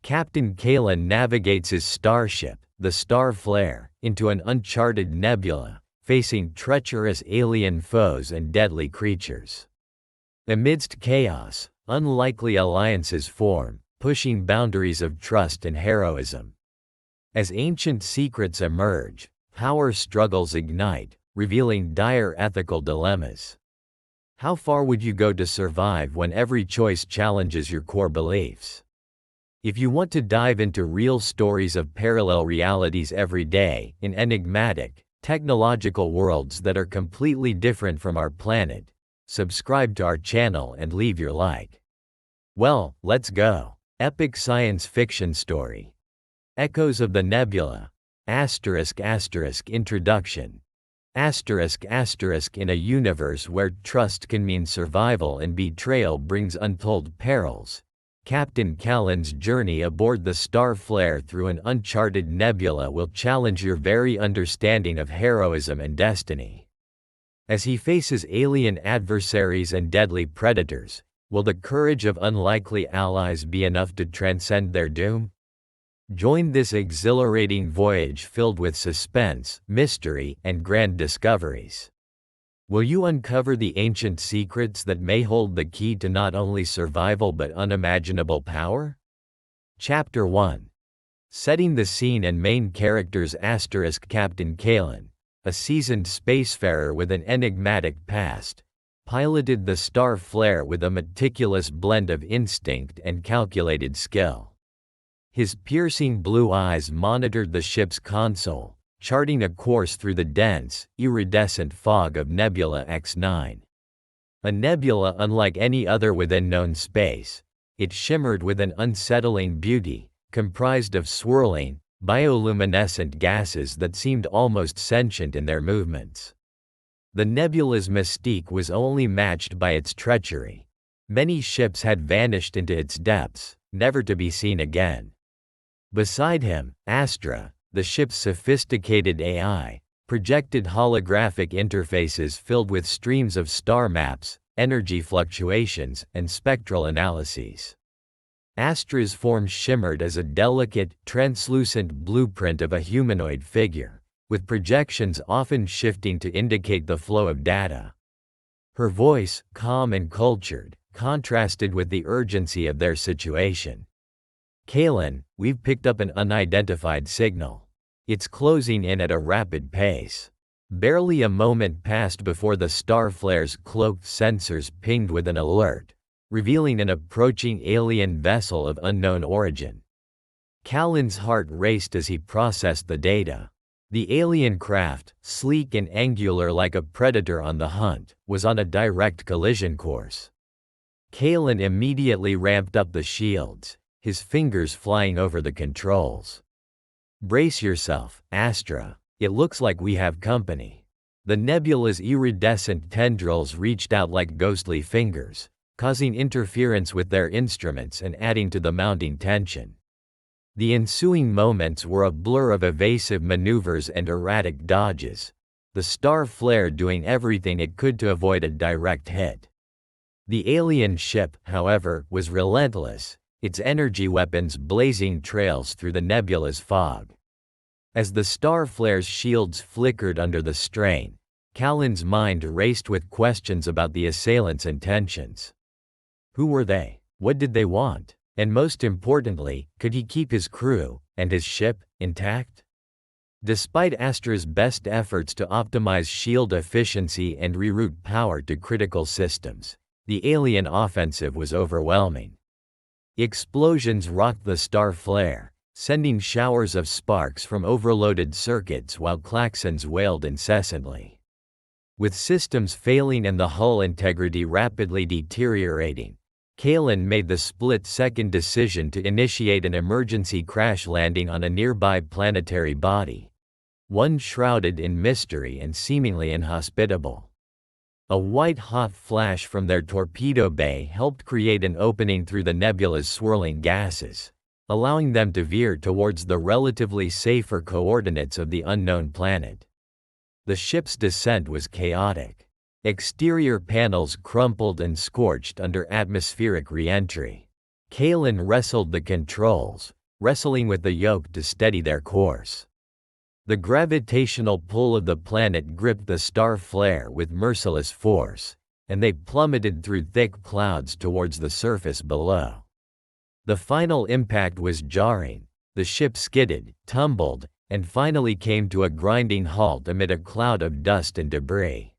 Captain Kalen navigates his starship, the Star Flare, into an uncharted nebula, facing treacherous alien foes and deadly creatures. Amidst chaos, unlikely alliances form, pushing boundaries of trust and heroism. As ancient secrets emerge, power struggles ignite, revealing dire ethical dilemmas. How far would you go to survive when every choice challenges your core beliefs? If you want to dive into real stories of parallel realities every day, in enigmatic, technological worlds that are completely different from our planet, subscribe to our channel and leave your like. Well, let's go. Epic science fiction story. Echoes of the Nebula. Introduction. In a universe where trust can mean survival and betrayal brings untold perils, Captain Kalen's journey aboard the Star Flare through an uncharted nebula will challenge your very understanding of heroism and destiny. As he faces alien adversaries and deadly predators, will the courage of unlikely allies be enough to transcend their doom? Join this exhilarating voyage filled with suspense, mystery, and grand discoveries. Will you uncover the ancient secrets that may hold the key to not only survival but unimaginable power? Chapter 1. Setting the scene and main characters. Captain Kalen, a seasoned spacefarer with an enigmatic past, piloted the Star Flare with a meticulous blend of instinct and calculated skill. His piercing blue eyes monitored the ship's console, charting a course through the dense, iridescent fog of Nebula X9. A nebula unlike any other within known space, it shimmered with an unsettling beauty, comprised of swirling, bioluminescent gases that seemed almost sentient in their movements. The nebula's mystique was only matched by its treachery. Many ships had vanished into its depths, never to be seen again. Beside him, Astra, the ship's sophisticated AI, projected holographic interfaces filled with streams of star maps, energy fluctuations, and spectral analyses. Astra's form shimmered as a delicate, translucent blueprint of a humanoid figure, with projections often shifting to indicate the flow of data. Her voice, calm and cultured, contrasted with the urgency of their situation. Kalen, we've picked up an unidentified signal. It's closing in at a rapid pace. Barely a moment passed before the Star Flare's cloaked sensors pinged with an alert, revealing an approaching alien vessel of unknown origin. Kalen's heart raced as he processed the data. The alien craft, sleek and angular like a predator on the hunt, was on a direct collision course. Kalen immediately ramped up the shields, his fingers flying over the controls. Brace yourself, Astra. It looks like we have company. The nebula's iridescent tendrils reached out like ghostly fingers, causing interference with their instruments and adding to the mounting tension. The ensuing moments were a blur of evasive maneuvers and erratic dodges, the Star Flare doing everything it could to avoid a direct hit. The alien ship, however, was relentless, its energy weapons blazing trails through the nebula's fog. As the Star Flare's shields flickered under the strain, Kalen's mind raced with questions about the assailants' intentions. Who were they? What did they want? And most importantly, could he keep his crew, and his ship, intact? Despite Astra's best efforts to optimize shield efficiency and reroute power to critical systems, the alien offensive was overwhelming. Explosions rocked the Star Flare, sending showers of sparks from overloaded circuits while klaxons wailed incessantly. With systems failing and the hull integrity rapidly deteriorating, Kalen made the split-second decision to initiate an emergency crash landing on a nearby planetary body, one shrouded in mystery and seemingly inhospitable. A white-hot flash from their torpedo bay helped create an opening through the nebula's swirling gases, allowing them to veer towards the relatively safer coordinates of the unknown planet. The ship's descent was chaotic. Exterior panels crumpled and scorched under atmospheric re-entry. Kalen wrestled the controls, wrestling with the yoke to steady their course. The gravitational pull of the planet gripped the star flare with merciless force, and they plummeted through thick clouds towards the surface below. The final impact was jarring. The ship skidded, tumbled, and finally came to a grinding halt amid a cloud of dust and debris.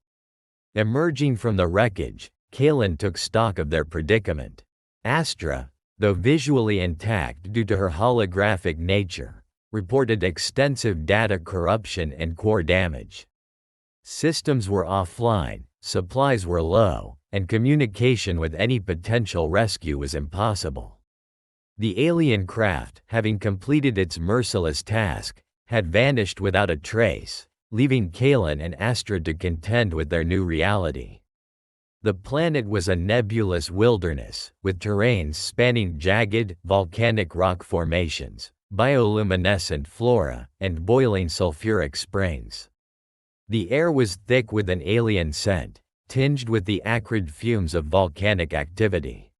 Emerging from the wreckage, Kalen took stock of their predicament. Astra, though visually intact due to her holographic nature, reported extensive data corruption and core damage. Systems were offline, supplies were low, and communication with any potential rescue was impossible. The alien craft, having completed its merciless task, had vanished without a trace, leaving Kalen and Astra to contend with their new reality. The planet was a nebulous wilderness, with terrains spanning jagged, volcanic rock formations, bioluminescent flora, and boiling sulfuric springs. The air was thick with an alien scent, tinged with the acrid fumes of volcanic activity.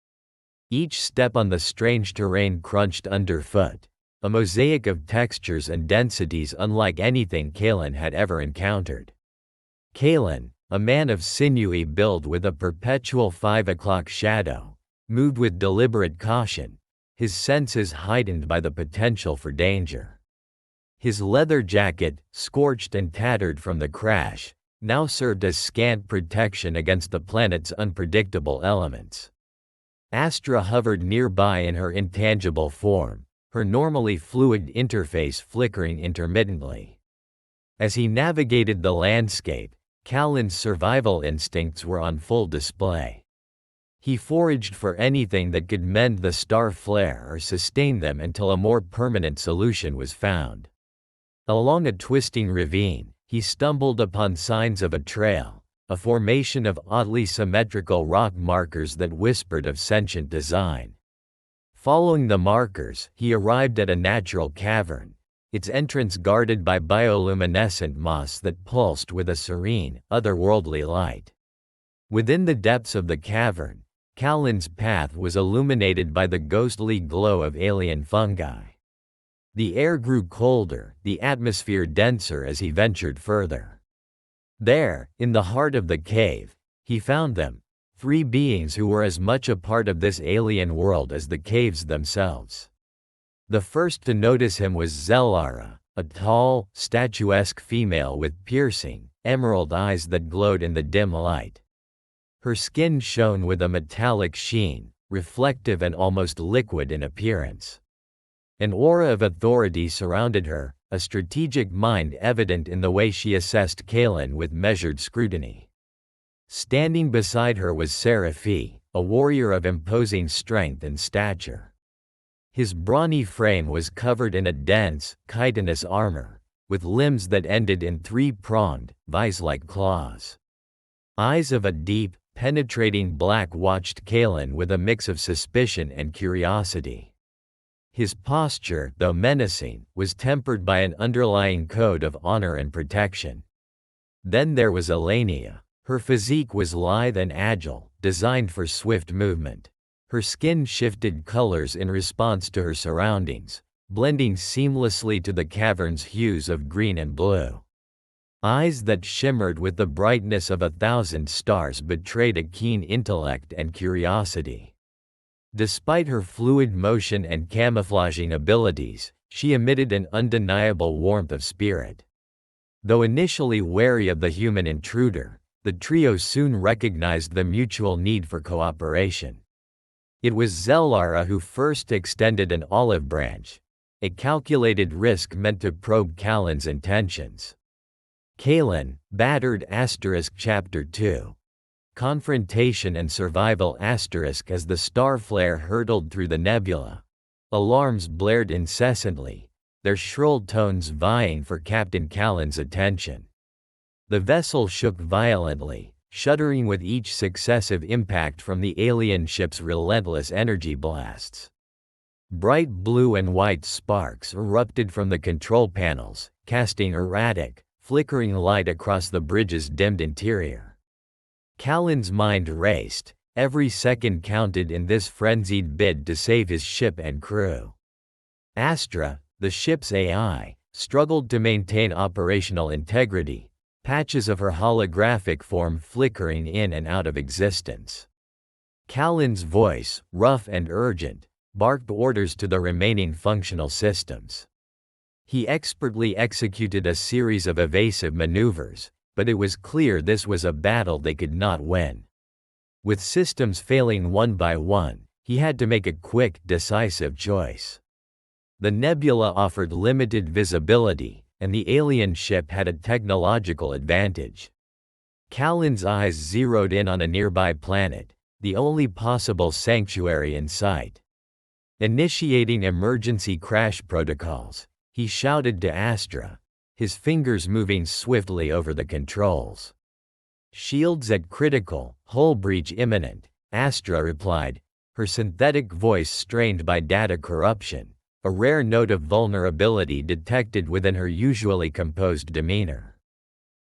Each step on the strange terrain crunched underfoot, a mosaic of textures and densities unlike anything Kalen had ever encountered. Kalen, a man of sinewy build with a perpetual 5 o'clock shadow, moved with deliberate caution, his senses heightened by the potential for danger. His leather jacket, scorched and tattered from the crash, now served as scant protection against the planet's unpredictable elements. Astra hovered nearby in her intangible form, her normally fluid interface flickering intermittently. As he navigated the landscape, Kalen's survival instincts were on full display. He foraged for anything that could mend the star flare or sustain them until a more permanent solution was found. Along a twisting ravine, he stumbled upon signs of a trail, a formation of oddly symmetrical rock markers that whispered of sentient design. Following the markers, he arrived at a natural cavern, its entrance guarded by bioluminescent moss that pulsed with a serene, otherworldly light. Within the depths of the cavern, Kalen's path was illuminated by the ghostly glow of alien fungi. The air grew colder, the atmosphere denser as he ventured further. There, in the heart of the cave, he found them, 3 beings who were as much a part of this alien world as the caves themselves. The first to notice him was Zellara, a tall, statuesque female with piercing, emerald eyes that glowed in the dim light. Her skin shone with a metallic sheen, reflective and almost liquid in appearance. An aura of authority surrounded her, a strategic mind evident in the way she assessed Kalen with measured scrutiny. Standing beside her was Serafi, a warrior of imposing strength and stature. His brawny frame was covered in a dense, chitinous armor, with limbs that ended in 3-pronged, vise-like claws. Eyes of a deep, penetrating black watched Kalen with a mix of suspicion and curiosity. His posture, though menacing, was tempered by an underlying code of honor and protection. Then there was Elenia. Her physique was lithe and agile, designed for swift movement. Her skin shifted colors in response to her surroundings, blending seamlessly to the cavern's hues of green and blue. Eyes that shimmered with the brightness of 1,000 stars betrayed a keen intellect and curiosity. Despite her fluid motion and camouflaging abilities, she emitted an undeniable warmth of spirit. Though initially wary of the human intruder, the trio soon recognized the mutual need for cooperation. It was Zellara who first extended an olive branch, a calculated risk meant to probe Kalen's intentions. Kalen, battered Chapter 2. Confrontation and survival as the star flare hurtled through the nebula. Alarms blared incessantly, their shrill tones vying for Captain Kalen's attention. The vessel shook violently, shuddering with each successive impact from the alien ship's relentless energy blasts. Bright blue and white sparks erupted from the control panels, casting erratic, flickering light across the bridge's dimmed interior. Kalen's mind raced, Every second counted in this frenzied bid to save his ship and crew. Astra, the ship's AI, struggled to maintain operational integrity, patches of her holographic form flickering in and out of existence. Callan's voice, rough and urgent, barked orders to the remaining functional systems. He expertly executed a series of evasive maneuvers, but it was clear this was a battle they could not win. With systems failing one by one, he had to make a quick, decisive choice. The nebula offered limited visibility, and the alien ship had a technological advantage. Callan's eyes zeroed in on a nearby planet, the only possible sanctuary in sight. Initiating emergency crash protocols, he shouted to Astra, his fingers moving swiftly over the controls. "Shields at critical, hull breach imminent," Astra replied, her synthetic voice strained by data corruption, a rare note of vulnerability detected within her usually composed demeanor.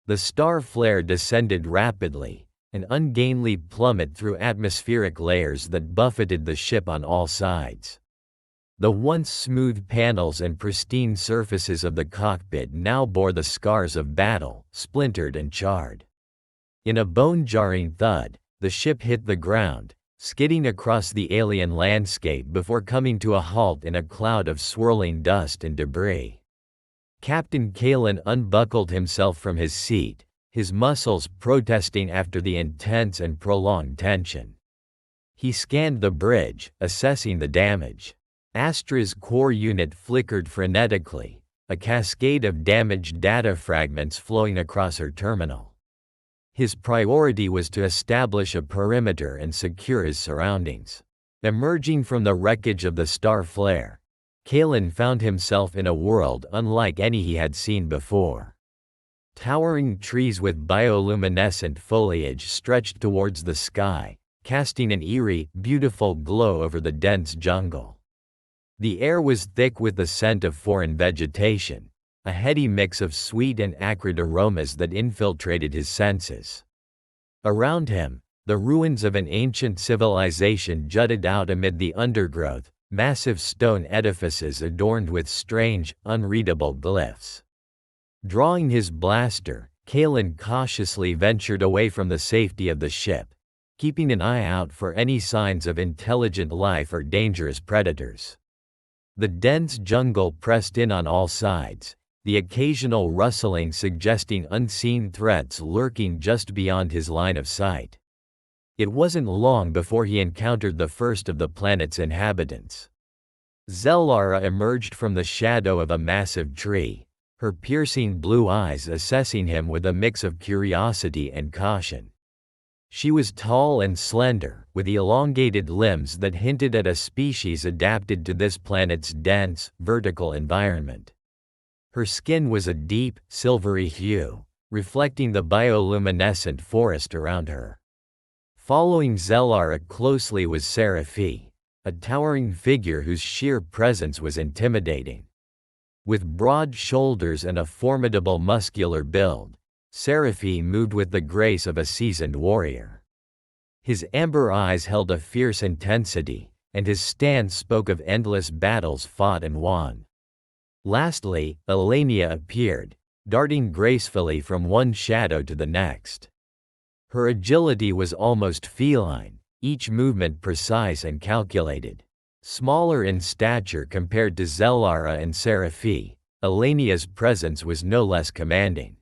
The star flare descended rapidly, an ungainly plummet through atmospheric layers that buffeted the ship on all sides. The once smooth panels and pristine surfaces of the cockpit now bore the scars of battle, splintered and charred. In a bone-jarring thud, the ship hit the ground, skidding across the alien landscape before coming to a halt in a cloud of swirling dust and debris. Captain Callan unbuckled himself from his seat, his muscles protesting after the intense and prolonged tension. He scanned the bridge, assessing the damage. Astra's core unit flickered frenetically, a cascade of damaged data fragments flowing across her terminal. His priority was to establish a perimeter and secure his surroundings. Emerging from the wreckage of the star flare, Callan found himself in a world unlike any he had seen before. Towering trees with bioluminescent foliage stretched towards the sky, casting an eerie, beautiful glow over the dense jungle. The air was thick with the scent of foreign vegetation, a heady mix of sweet and acrid aromas that infiltrated his senses. Around him, the ruins of an ancient civilization jutted out amid the undergrowth, massive stone edifices adorned with strange, unreadable glyphs. Drawing his blaster, Callan cautiously ventured away from the safety of the ship, keeping an eye out for any signs of intelligent life or dangerous predators. The dense jungle pressed in on all sides, the occasional rustling suggesting unseen threats lurking just beyond his line of sight. It wasn't long before he encountered the first of the planet's inhabitants. Zellara emerged from the shadow of a massive tree, her piercing blue eyes assessing him with a mix of curiosity and caution. She was tall and slender, with elongated limbs that hinted at a species adapted to this planet's dense, vertical environment. Her skin was a deep, silvery hue, reflecting the bioluminescent forest around her. Following Zellara closely was Serafi, a towering figure whose sheer presence was intimidating. With broad shoulders and a formidable muscular build, Serafi moved with the grace of a seasoned warrior. His amber eyes held a fierce intensity, and his stance spoke of endless battles fought and won. Lastly, Elenia appeared, darting gracefully from one shadow to the next. Her agility was almost feline, each movement precise and calculated. Smaller in stature compared to Zellara and Serafi, Elenia's presence was no less commanding.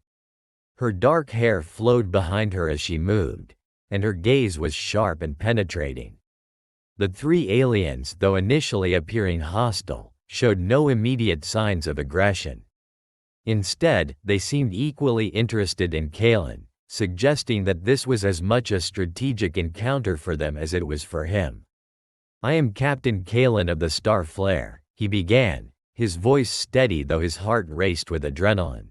Her dark hair flowed behind her as she moved, and her gaze was sharp and penetrating. The three aliens, though initially appearing hostile, showed no immediate signs of aggression. Instead, they seemed equally interested in Callan, suggesting that this was as much a strategic encounter for them as it was for him. "I am Captain Callan of the Star Flare," he began, his voice steady though his heart raced with adrenaline.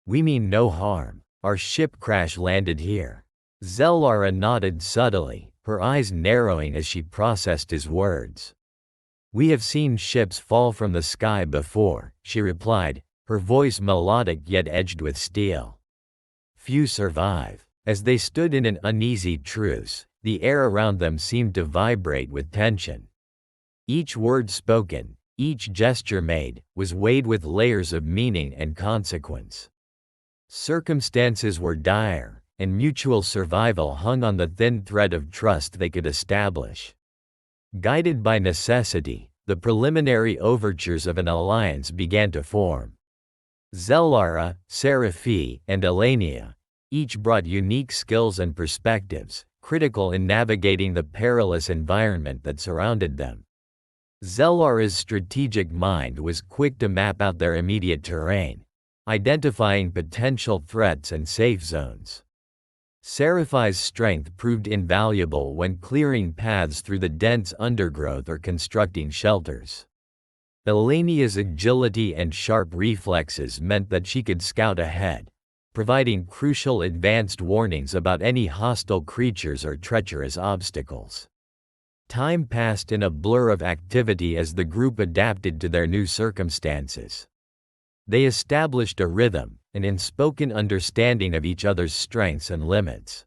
"We mean no harm. Our ship crash-landed here." Zellara nodded subtly, her eyes narrowing as she processed his words. "We have seen ships fall from the sky before," she replied, her voice melodic yet edged with steel. "Few survive." As they stood in an uneasy truce, The air around them seemed to vibrate with tension. Each word spoken, each gesture made, was weighed with layers of meaning and consequence. Circumstances were dire, and mutual survival hung on the thin thread of trust they could establish. Guided by necessity, the preliminary overtures of an alliance began to form. Zellara, Seraphi, and Elenia each brought unique skills and perspectives, critical in navigating the perilous environment that surrounded them. Zellara's strategic mind was quick to map out their immediate terrain, identifying potential threats and safe zones. Seraphi's strength proved invaluable when clearing paths through the dense undergrowth or constructing shelters. Elenia's agility and sharp reflexes meant that she could scout ahead, providing crucial advanced warnings about any hostile creatures or treacherous obstacles. Time passed in a blur of activity as the group adapted to their new circumstances. They established a rhythm, an unspoken understanding of each other's strengths and limits.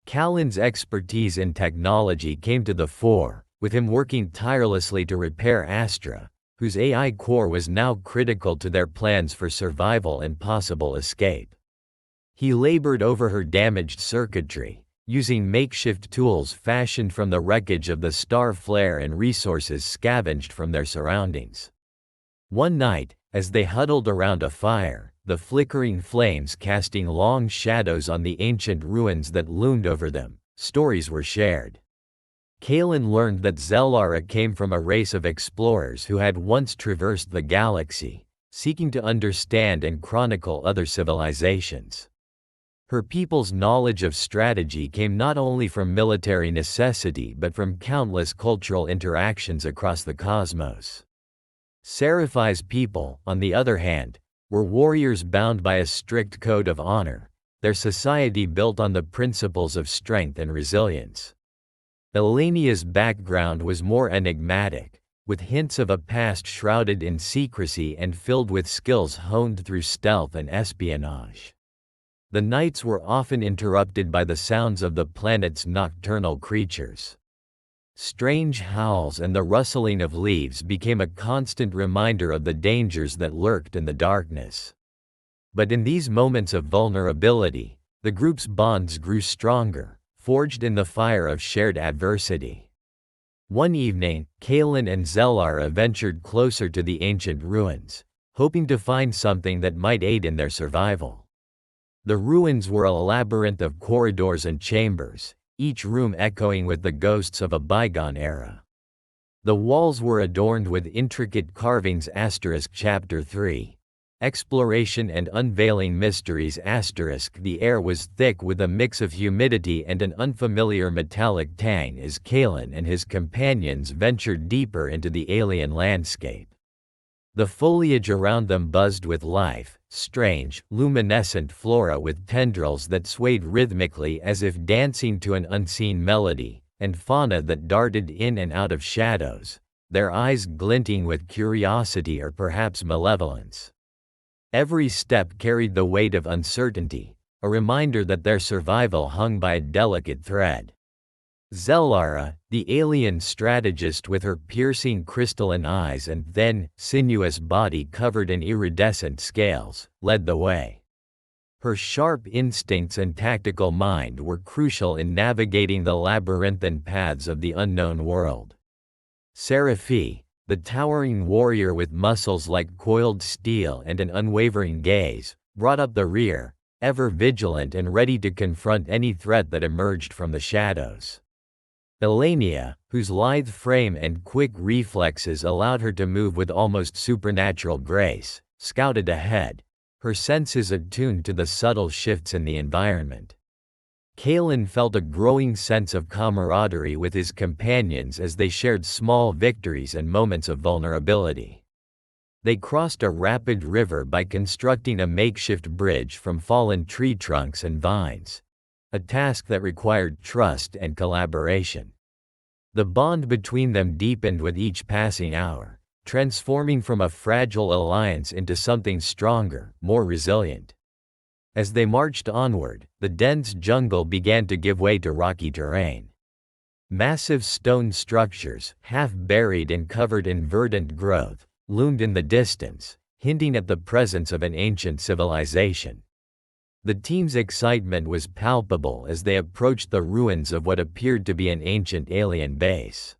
Callan's expertise in technology came to the fore, with him working tirelessly to repair Astra, whose AI core was now critical to their plans for survival and possible escape. He labored over her damaged circuitry, using makeshift tools fashioned from the wreckage of the star flare and resources scavenged from their surroundings. One night, as they huddled around a fire, the flickering flames casting long shadows on the ancient ruins that loomed over them, stories were shared. Callan learned that Zellara came from a race of explorers who had once traversed the galaxy, seeking to understand and chronicle other civilizations. Her people's knowledge of strategy came not only from military necessity but from countless cultural interactions across the cosmos. Seraphi's people, on the other hand, were warriors bound by a strict code of honor, their society built on the principles of strength and resilience. Elenia's background was more enigmatic, with hints of a past shrouded in secrecy and filled with skills honed through stealth and espionage. The nights were often interrupted by the sounds of the planet's nocturnal creatures. Strange howls and the rustling of leaves became a constant reminder of the dangers that lurked in the darkness. But in these moments of vulnerability, the group's bonds grew stronger, forged in the fire of shared adversity. One evening, Callan and Zellara ventured closer to the ancient ruins, hoping to find something that might aid in their survival. The ruins were a labyrinth of corridors and chambers, each room echoing with the ghosts of a bygone era. The walls were adorned with intricate carvings * Chapter 3. Exploration and Unveiling Mysteries *. The air was thick with a mix of humidity and an unfamiliar metallic tang as Callan and his companions ventured deeper into the alien landscape. The foliage around them buzzed with life, strange, luminescent flora with tendrils that swayed rhythmically as if dancing to an unseen melody, and fauna that darted in and out of shadows, their eyes glinting with curiosity or perhaps malevolence. Every step carried the weight of uncertainty, a reminder that their survival hung by a delicate thread. Zellara, the alien strategist with her piercing crystalline eyes and thin, sinuous body covered in iridescent scales, led the way. Her sharp instincts and tactical mind were crucial in navigating the labyrinthine paths of the unknown world. Seraphi, the towering warrior with muscles like coiled steel and an unwavering gaze, brought up the rear, ever vigilant and ready to confront any threat that emerged from the shadows. Elenia, whose lithe frame and quick reflexes allowed her to move with almost supernatural grace, scouted ahead, her senses attuned to the subtle shifts in the environment. Callan felt a growing sense of camaraderie with his companions as they shared small victories and moments of vulnerability. They crossed a rapid river by constructing a makeshift bridge from fallen tree trunks and vines, a task that required trust and collaboration. The bond between them deepened with each passing hour, transforming from a fragile alliance into something stronger, more resilient. As they marched onward, the dense jungle began to give way to rocky terrain. Massive stone structures, half buried and covered in verdant growth, loomed in the distance, hinting at the presence of an ancient civilization. The team's excitement was palpable as they approached the ruins of what appeared to be an ancient alien base.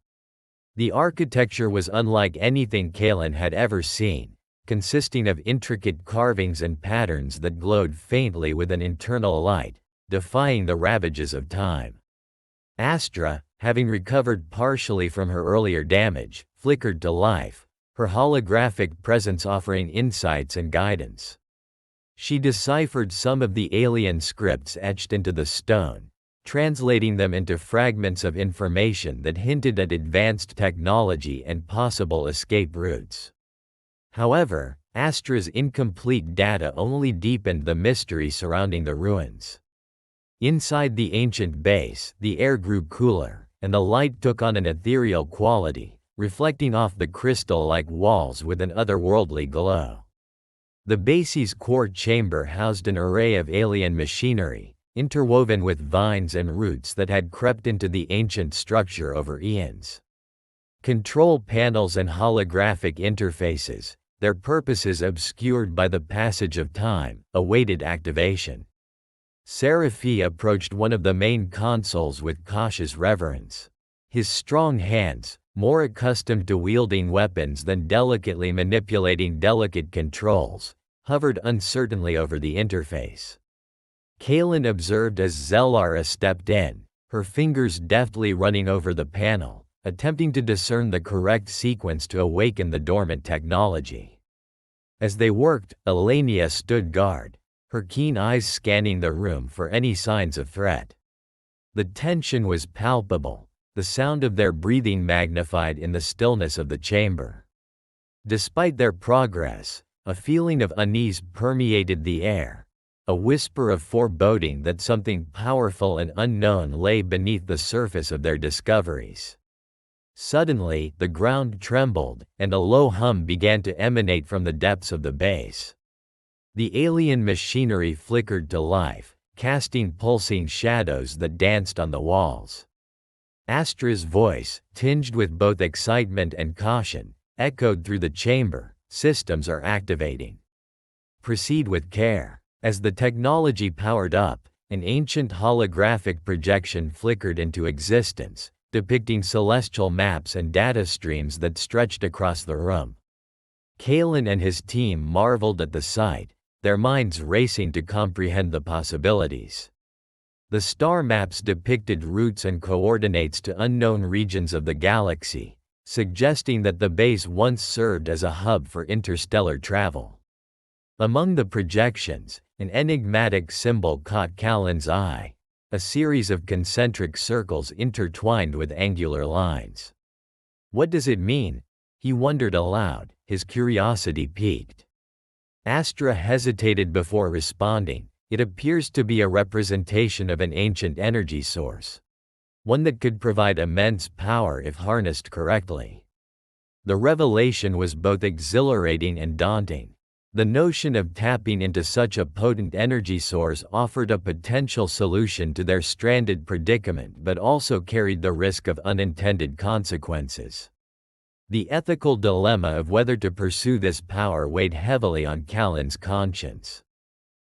The architecture was unlike anything Kalen had ever seen, consisting of intricate carvings and patterns that glowed faintly with an internal light, defying the ravages of time. Astra, having recovered partially from her earlier damage, flickered to life, her holographic presence offering insights and guidance. She deciphered some of the alien scripts etched into the stone, translating them into fragments of information that hinted at advanced technology and possible escape routes. However, Astra's incomplete data only deepened the mystery surrounding the ruins. Inside the ancient base, the air grew cooler, and the light took on an ethereal quality, reflecting off the crystal-like walls with an otherworldly glow. The base's core chamber housed an array of alien machinery, interwoven with vines and roots that had crept into the ancient structure over eons. Control panels and holographic interfaces, their purposes obscured by the passage of time, awaited activation. Sarafi approached one of the main consoles with cautious reverence. His strong hands, more accustomed to wielding weapons than delicately manipulating delicate controls, hovered uncertainly over the interface. Kalen observed as Zellara stepped in, her fingers deftly running over the panel, attempting to discern the correct sequence to awaken the dormant technology. As they worked, Elenia stood guard, her keen eyes scanning the room for any signs of threat. The tension was palpable, the sound of their breathing magnified in the stillness of the chamber. Despite their progress, a feeling of unease permeated the air, a whisper of foreboding that something powerful and unknown lay beneath the surface of their discoveries. Suddenly, the ground trembled, and a low hum began to emanate from the depths of the base. The alien machinery flickered to life, casting pulsing shadows that danced on the walls. Astra's voice, tinged with both excitement and caution, echoed through the chamber. Systems are activating. Proceed with care. As the technology powered up, an ancient holographic projection flickered into existence, depicting celestial maps and data streams that stretched across the room. Kalen and his team marveled at the sight, their minds racing to comprehend the possibilities. The star maps depicted routes and coordinates to unknown regions of the galaxy, suggesting that the base once served as a hub for interstellar travel. Among the projections, an enigmatic symbol caught Kalen's eye, a series of concentric circles intertwined with angular lines. What does it mean? He wondered aloud, his curiosity piqued. Astra hesitated before responding. It appears to be a representation of an ancient energy source, one that could provide immense power if harnessed correctly. The revelation was both exhilarating and daunting. The notion of tapping into such a potent energy source offered a potential solution to their stranded predicament but also carried the risk of unintended consequences. The ethical dilemma of whether to pursue this power weighed heavily on Kalen's conscience.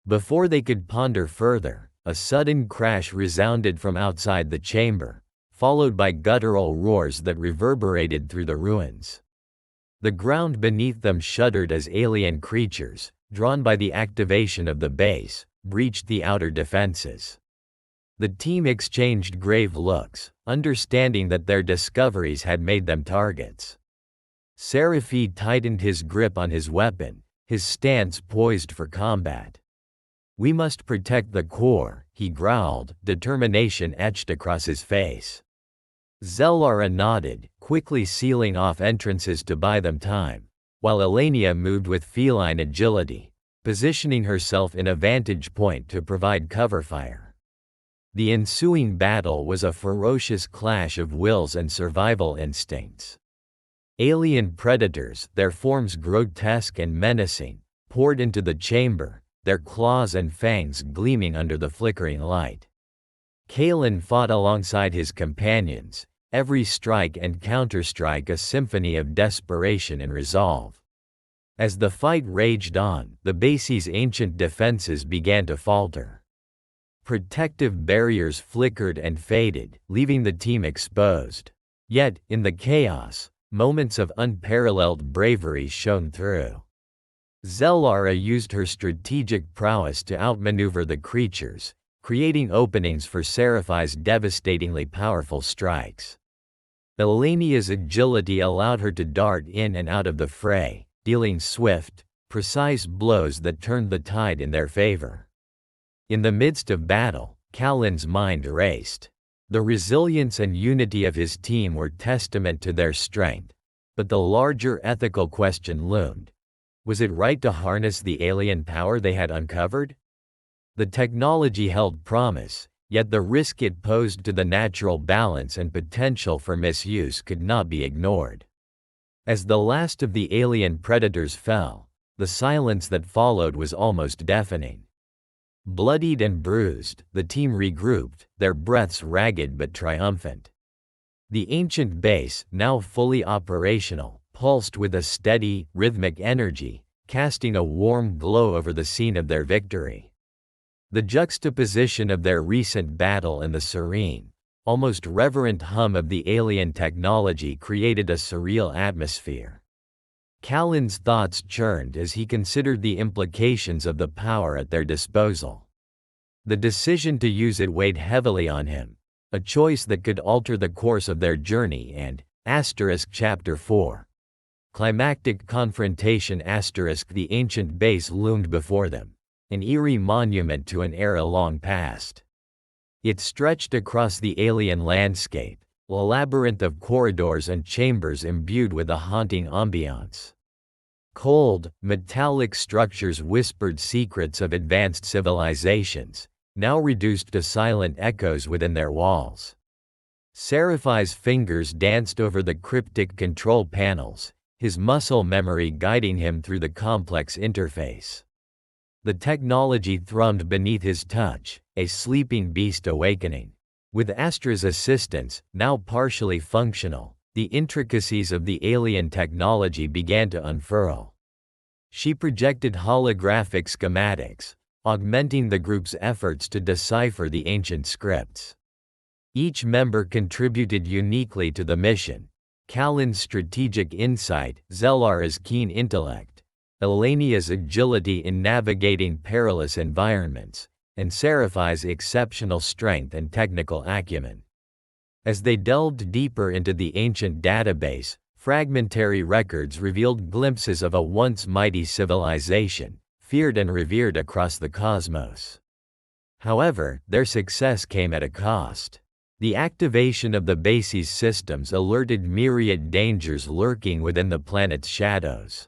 Before they could ponder further, a sudden crash resounded from outside the chamber, followed by guttural roars that reverberated through the ruins. The ground beneath them shuddered as alien creatures, drawn by the activation of the base, breached the outer defenses. The team exchanged grave looks, understanding that their discoveries had made them targets. Sarafi tightened his grip on his weapon, his stance poised for combat. "We must protect the core," he growled, determination etched across his face. Zellara nodded, quickly sealing off entrances to buy them time, while Elenia moved with feline agility, positioning herself in a vantage point to provide cover fire. The ensuing battle was a ferocious clash of wills and survival instincts. Alien predators, their forms grotesque and menacing, poured into the chamber, their claws and fangs gleaming under the flickering light. Kalen fought alongside his companions, every strike and counterstrike a symphony of desperation and resolve. As the fight raged on, the base's ancient defenses began to falter. Protective barriers flickered and faded, leaving the team exposed. Yet, in the chaos, moments of unparalleled bravery shone through. Zellara used her strategic prowess to outmaneuver the creatures, creating openings for Seraphi's devastatingly powerful strikes. Elenia's agility allowed her to dart in and out of the fray, dealing swift, precise blows that turned the tide in their favor. In the midst of battle, Kalen's mind raced. The resilience and unity of his team were testament to their strength, but the larger ethical question loomed. Was it right to harness the alien power they had uncovered? The technology held promise, yet the risk it posed to the natural balance and potential for misuse could not be ignored. As the last of the alien predators fell, the silence that followed was almost deafening. Bloodied and bruised, the team regrouped, their breaths ragged but triumphant. The ancient base, now fully operational, pulsed with a steady, rhythmic energy, casting a warm glow over the scene of their victory. The juxtaposition of their recent battle and the serene, almost reverent hum of the alien technology created a surreal atmosphere. Kalen's thoughts churned as he considered the implications of the power at their disposal. The decision to use it weighed heavily on him, a choice that could alter the course of their journey and Chapter 4. Climactic confrontation The ancient base loomed before them, an eerie monument to an era long past. It stretched across the alien landscape, a labyrinth of corridors and chambers imbued with a haunting ambiance. Cold, metallic structures whispered secrets of advanced civilizations, now reduced to silent echoes within their walls. Seraphi's fingers danced over the cryptic control panels, his muscle memory guiding him through the complex interface. The technology thrummed beneath his touch, a sleeping beast awakening. With Astra's assistance, now partially functional, the intricacies of the alien technology began to unfurl. She projected holographic schematics, augmenting the group's efforts to decipher the ancient scripts. Each member contributed uniquely to the mission. Kalen's strategic insight, Zellara's keen intellect, Elenia's agility in navigating perilous environments, and Seraphi's exceptional strength and technical acumen. As they delved deeper into the ancient database, fragmentary records revealed glimpses of a once mighty civilization, feared and revered across the cosmos. However, their success came at a cost. The activation of the base's systems alerted myriad dangers lurking within the planet's shadows.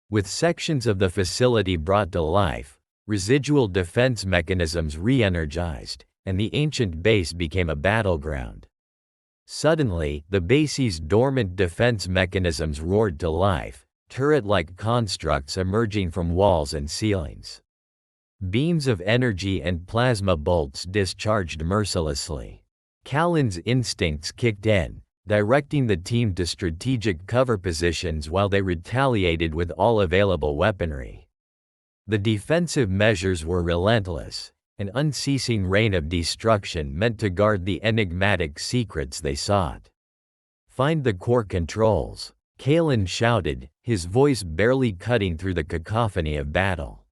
With sections of the facility brought to life, residual defense mechanisms re-energized, and the ancient base became a battleground. Suddenly, the base's dormant defense mechanisms roared to life, turret-like constructs emerging from walls and ceilings. Beams of energy and plasma bolts discharged mercilessly. Kalen's instincts kicked in, directing the team to strategic cover positions while they retaliated with all available weaponry. The defensive measures were relentless, an unceasing rain of destruction meant to guard the enigmatic secrets they sought. "Find the core controls," Kalen shouted, his voice barely cutting through the cacophony of battle.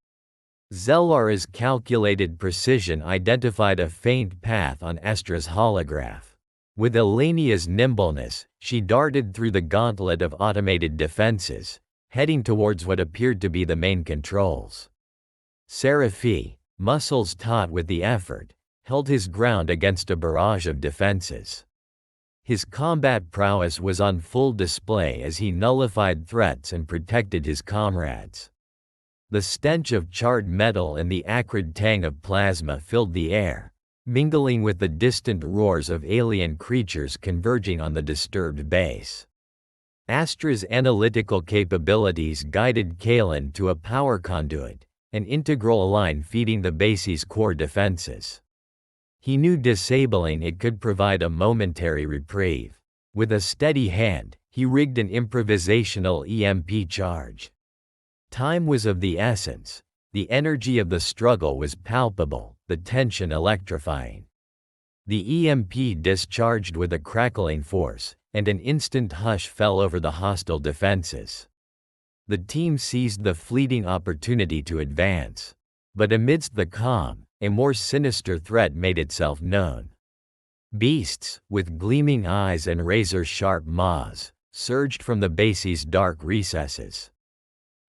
Zellara's calculated precision identified a faint path on Astra's holograph. With Elenia's nimbleness, she darted through the gauntlet of automated defenses, heading towards what appeared to be the main controls. Seraphi, muscles taut with the effort, held his ground against a barrage of defenses. His combat prowess was on full display as he nullified threats and protected his comrades. The stench of charred metal and the acrid tang of plasma filled the air, mingling with the distant roars of alien creatures converging on the disturbed base. Astra's analytical capabilities guided Kalen to a power conduit, an integral line feeding the base's core defenses. He knew disabling it could provide a momentary reprieve. With a steady hand, he rigged an improvisational EMP charge. Time was of the essence. The energy of the struggle was palpable, the tension electrifying. The EMP discharged with a crackling force, and an instant hush fell over the hostile defenses. The team seized the fleeting opportunity to advance. But amidst the calm, a more sinister threat made itself known. Beasts, with gleaming eyes and razor-sharp maws, surged from the base's dark recesses.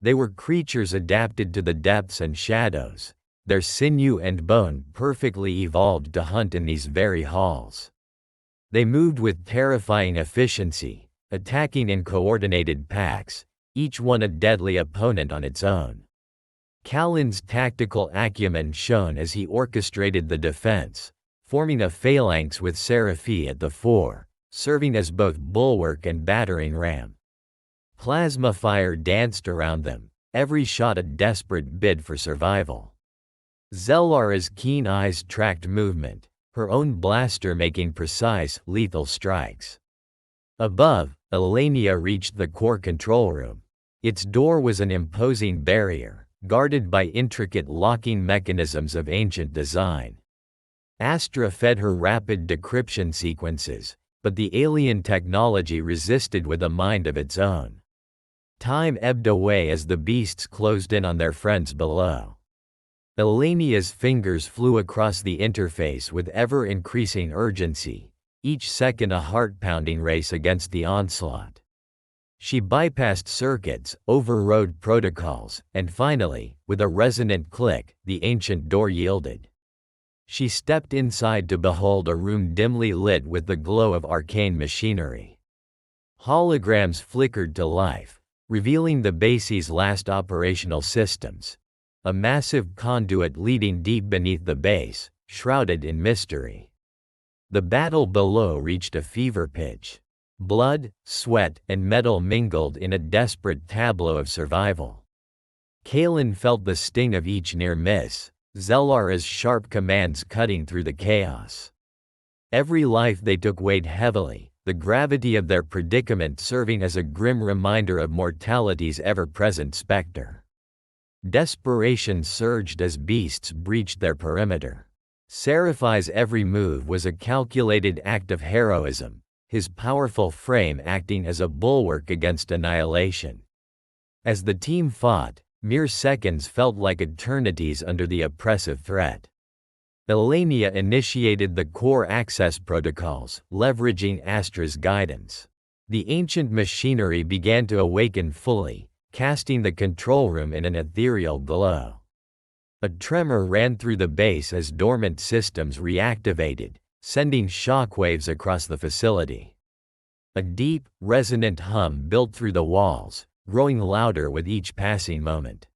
They were creatures adapted to the depths and shadows, their sinew and bone perfectly evolved to hunt in these very halls. They moved with terrifying efficiency, attacking in coordinated packs, each one a deadly opponent on its own. Callan's tactical acumen shone as he orchestrated the defense, forming a phalanx with Seraphi at the fore, serving as both bulwark and battering ram. Plasma fire danced around them, every shot a desperate bid for survival. Zellara's keen eyes tracked movement, her own blaster making precise, lethal strikes. Above, Elenia reached the core control room. Its door was an imposing barrier, guarded by intricate locking mechanisms of ancient design. Astra fed her rapid decryption sequences, but the alien technology resisted with a mind of its own. Time ebbed away as the beasts closed in on their friends below. Elenia's fingers flew across the interface with ever-increasing urgency, each second a heart-pounding race against the onslaught. She bypassed circuits, overrode protocols, and finally, with a resonant click, the ancient door yielded. She stepped inside to behold a room dimly lit with the glow of arcane machinery. Holograms flickered to life, revealing the base's last operational systems. A massive conduit leading deep beneath the base, shrouded in mystery. The battle below reached a fever pitch. Blood, sweat, and metal mingled in a desperate tableau of survival. Callan felt the sting of each near miss, Zellara's sharp commands cutting through the chaos. Every life they took weighed heavily, the gravity of their predicament serving as a grim reminder of mortality's ever-present specter. Desperation surged as beasts breached their perimeter. Seraphi's every move was a calculated act of heroism, his powerful frame acting as a bulwark against annihilation. As the team fought, mere seconds felt like eternities under the oppressive threat. Elenia initiated the core access protocols, leveraging Astra's guidance. The ancient machinery began to awaken fully, casting the control room in an ethereal glow. A tremor ran through the base as dormant systems reactivated, sending shockwaves across the facility. A deep, resonant hum built through the walls, growing louder with each passing moment.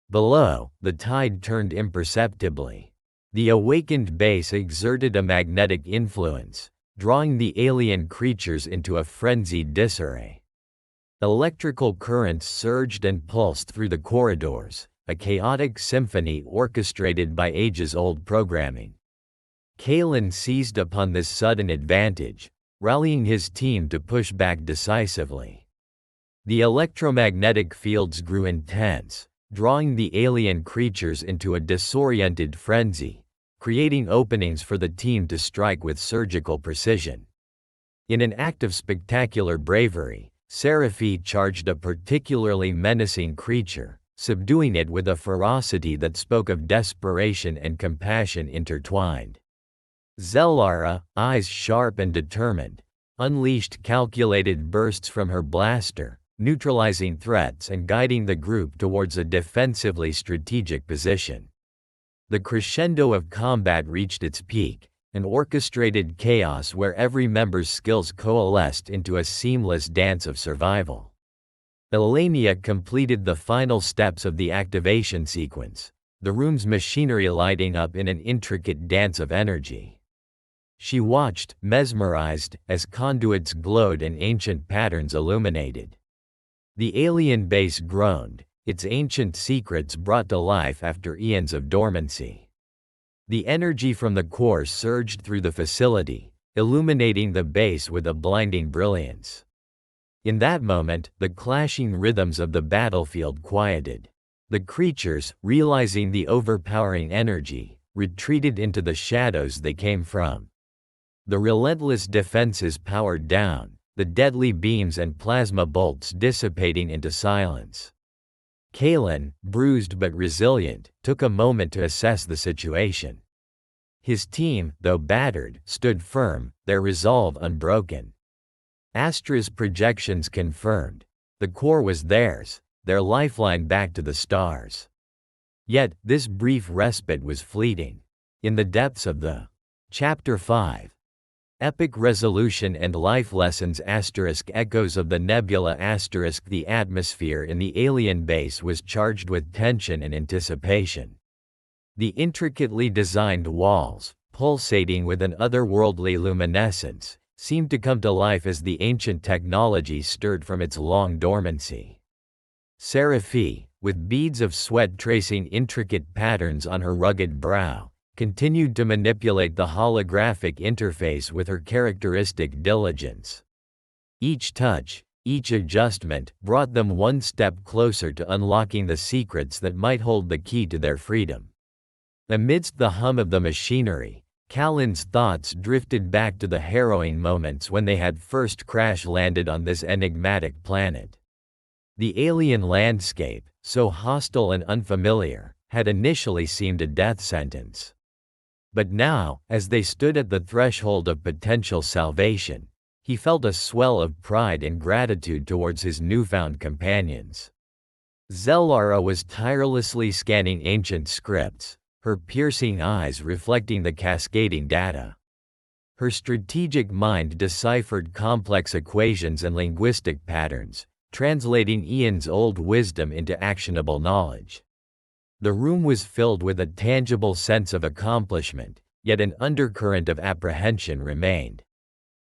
Below, the tide turned imperceptibly. The awakened base exerted a magnetic influence, drawing the alien creatures into a frenzied disarray. Electrical currents surged and pulsed through the corridors, a chaotic symphony orchestrated by ages-old programming. Callan seized upon this sudden advantage, rallying his team to push back decisively. The electromagnetic fields grew intense, drawing the alien creatures into a disoriented frenzy, creating openings for the team to strike with surgical precision. In an act of spectacular bravery, Seraphi charged a particularly menacing creature, subduing it with a ferocity that spoke of desperation and compassion intertwined. Zellara, eyes sharp and determined, unleashed calculated bursts from her blaster, neutralizing threats and guiding the group towards a defensively strategic position. The crescendo of combat reached its peak, an orchestrated chaos where every member's skills coalesced into a seamless dance of survival. Elenia completed the final steps of the activation sequence, the room's machinery lighting up in an intricate dance of energy. She watched, mesmerized, as conduits glowed and ancient patterns illuminated. The alien base groaned, its ancient secrets brought to life after eons of dormancy. The energy from the core surged through the facility, illuminating the base with a blinding brilliance. In that moment, the clashing rhythms of the battlefield quieted. The creatures, realizing the overpowering energy, retreated into the shadows they came from. The relentless defenses powered down, the deadly beams and plasma bolts dissipating into silence. Kalen, bruised but resilient, took a moment to assess the situation. His team, though battered, stood firm, their resolve unbroken. Astra's projections confirmed. The core was theirs, their lifeline back to the stars. Yet, this brief respite was fleeting. In the depths of the Chapter 5. Epic Resolution and Life Lessons * Echoes of the Nebula * The atmosphere in the alien base was charged with tension and anticipation. The intricately designed walls, pulsating with an otherworldly luminescence, seemed to come to life as the ancient technology stirred from its long dormancy. Serafi, with beads of sweat tracing intricate patterns on her rugged brow, continued to manipulate the holographic interface with her characteristic diligence. Each touch, each adjustment, brought them one step closer to unlocking the secrets that might hold the key to their freedom. Amidst the hum of the machinery, Kalen's thoughts drifted back to the harrowing moments when they had first crash-landed on this enigmatic planet. The alien landscape, so hostile and unfamiliar, had initially seemed a death sentence. But now, as they stood at the threshold of potential salvation, he felt a swell of pride and gratitude towards his newfound companions. Zellara was tirelessly scanning ancient scripts, her piercing eyes reflecting the cascading data. Her strategic mind deciphered complex equations and linguistic patterns, translating eons-old wisdom into actionable knowledge. The room was filled with a tangible sense of accomplishment, yet an undercurrent of apprehension remained.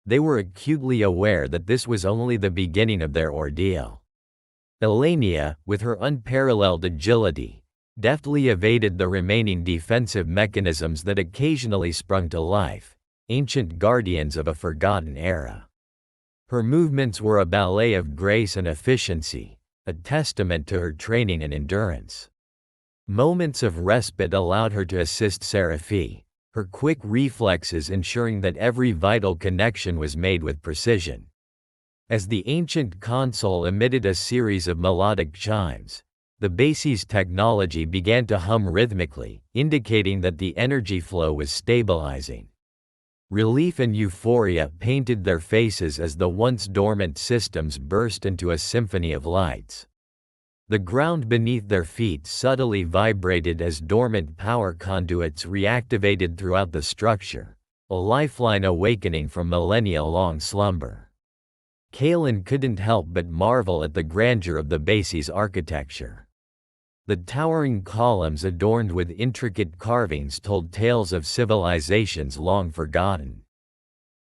They were acutely aware that this was only the beginning of their ordeal. Elenia, with her unparalleled agility, deftly evaded the remaining defensive mechanisms that occasionally sprung to life, ancient guardians of a forgotten era. Her movements were a ballet of grace and efficiency, a testament to her training and endurance. Moments of respite allowed her to assist Serafi, her quick reflexes ensuring that every vital connection was made with precision. As the ancient console emitted a series of melodic chimes, the base's technology began to hum rhythmically, indicating that the energy flow was stabilizing. Relief and euphoria painted their faces as the once dormant systems burst into a symphony of lights. The ground beneath their feet subtly vibrated as dormant power conduits reactivated throughout the structure, a lifeline awakening from millennia-long slumber. Kalen couldn't help but marvel at the grandeur of the base's architecture. The towering columns adorned with intricate carvings told tales of civilizations long forgotten.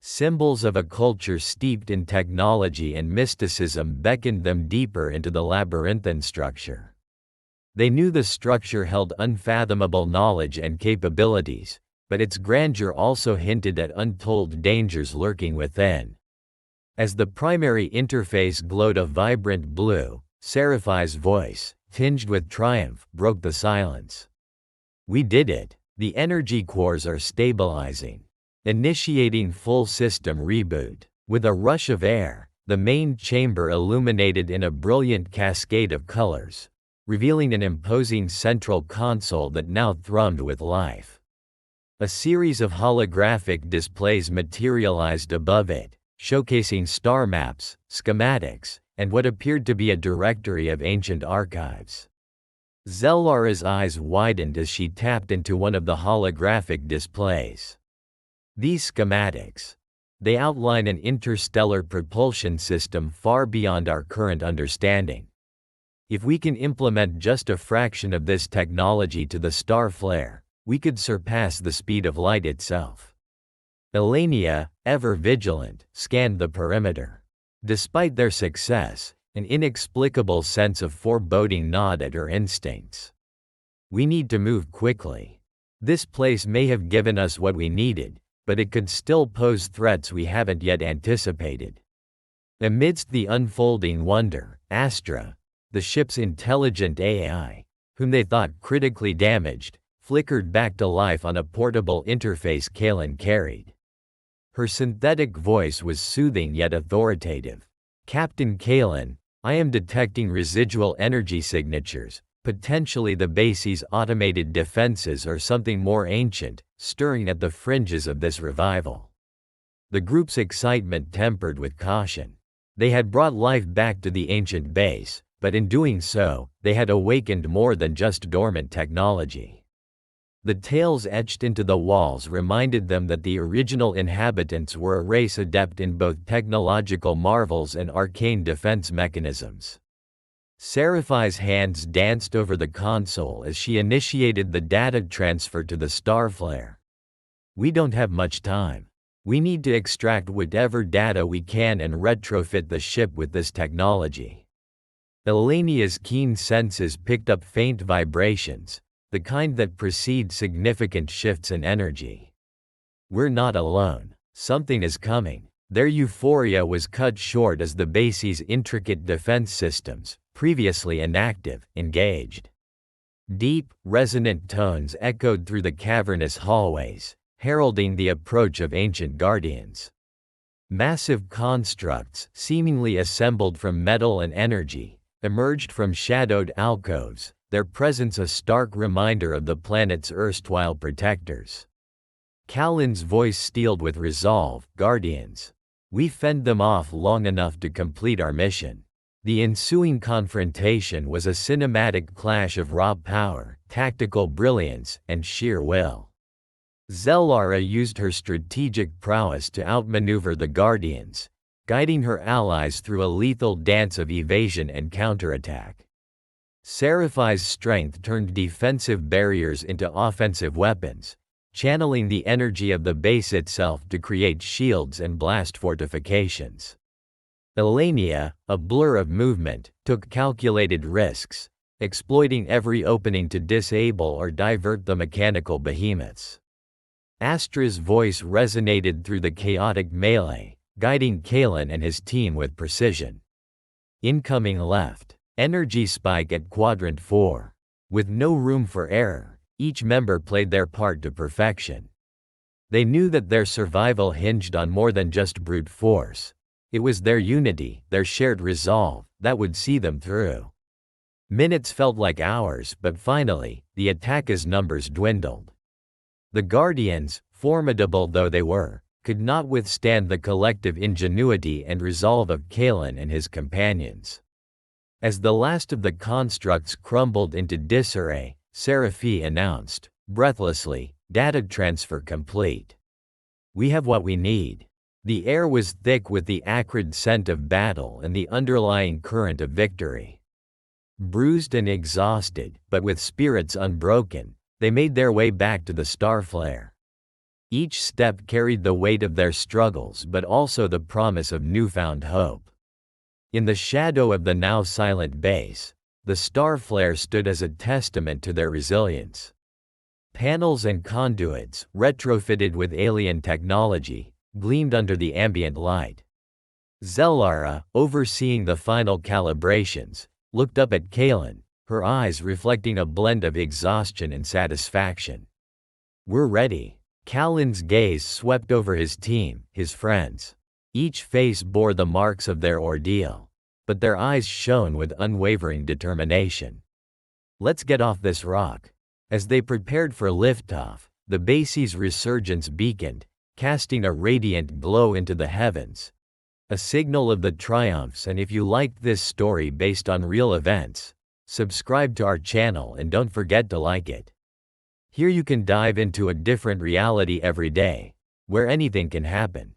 Symbols of a culture steeped in technology and mysticism beckoned them deeper into the labyrinthine structure. They knew the structure held unfathomable knowledge and capabilities, but its grandeur also hinted at untold dangers lurking within. As the primary interface glowed a vibrant blue, Serafi's voice, tinged with triumph, broke the silence. "We did it. The energy cores are stabilizing. Initiating full system reboot." With a rush of air, the main chamber illuminated in a brilliant cascade of colors, revealing an imposing central console that now thrummed with life. A series of holographic displays materialized above it, showcasing star maps, schematics, and what appeared to be a directory of ancient archives. Zellara's eyes widened as she tapped into one of the holographic displays. These schematics. They outline an interstellar propulsion system far beyond our current understanding. If we can implement just a fraction of this technology to the star flare, we could surpass the speed of light itself. Elenia, ever vigilant, scanned the perimeter. Despite their success, An inexplicable sense of foreboding gnawed at her instincts. We need to move quickly. This place may have given us what we needed, but it could still pose threats we haven't yet anticipated. Amidst the unfolding wonder, Astra, the ship's intelligent AI, whom they thought critically damaged, flickered back to life on a portable interface Kalen carried. Her synthetic voice was soothing yet authoritative. "Captain Kalen, I am detecting residual energy signatures, potentially the base's automated defenses or something more ancient, stirring at the fringes of this revival." The group's excitement tempered with caution. They had brought life back to the ancient base, but in doing so, they had awakened more than just dormant technology. The tales etched into the walls reminded them that the original inhabitants were a race adept in both technological marvels and arcane defense mechanisms. Serafi's hands danced over the console as she initiated the data transfer to the Starflare. "We don't have much time. We need to extract whatever data we can and retrofit the ship with this technology." Elenia's keen senses picked up faint vibrations, the kind that precede significant shifts in energy. "We're not alone. Something is coming." Their euphoria was cut short as the base's intricate defense systems, previously inactive, engaged. Deep, resonant tones echoed through the cavernous hallways, heralding the approach of ancient guardians. Massive constructs, seemingly assembled from metal and energy, emerged from shadowed alcoves, their presence a stark reminder of the planet's erstwhile protectors. Kalen's voice steeled with resolve. "Guardians. We fend them off long enough to complete our mission." The ensuing confrontation was a cinematic clash of raw power, tactical brilliance, and sheer will. Zellara used her strategic prowess to outmaneuver the Guardians, guiding her allies through a lethal dance of evasion and counterattack. Serafi's strength turned defensive barriers into offensive weapons, channeling the energy of the base itself to create shields and blast fortifications. Elenia, a blur of movement, took calculated risks, exploiting every opening to disable or divert the mechanical behemoths. Astra's voice resonated through the chaotic melee, guiding Kalen and his team with precision. Incoming left. Energy spike at Quadrant 4. With no room for error, each member played their part to perfection. They knew that their survival hinged on more than just brute force. It was their unity, their shared resolve, that would see them through. Minutes felt like hours, but finally, the attackers' numbers dwindled. The Guardians, formidable though they were, could not withstand the collective ingenuity and resolve of Kalen and his companions. As the last of the constructs crumbled into disarray, Serafi announced, breathlessly, "Data transfer complete. We have what we need." The air was thick with the acrid scent of battle and the underlying current of victory. Bruised and exhausted, but with spirits unbroken, they made their way back to the Starflare. Each step carried the weight of their struggles but also the promise of newfound hope. In the shadow of the now silent base, the Starflare stood as a testament to their resilience. Panels and conduits, retrofitted with alien technology, gleamed under the ambient light. Zellara, overseeing the final calibrations, looked up at Kalen, her eyes reflecting a blend of exhaustion and satisfaction. "We're ready." Kalen's gaze swept over his team, his friends. Each face bore the marks of their ordeal, but their eyes shone with unwavering determination. "Let's get off this rock." As they prepared for liftoff, the base's resurgence beaconed, casting a radiant glow into the heavens. A signal of the triumphs. And if you liked this story based on real events, subscribe to our channel and don't forget to like it. Here you can dive into a different reality every day, where anything can happen.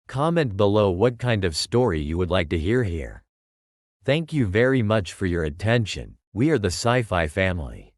Comment below what kind of story you would like to hear here. Thank you very much for your attention. We are the Sci-Fi family.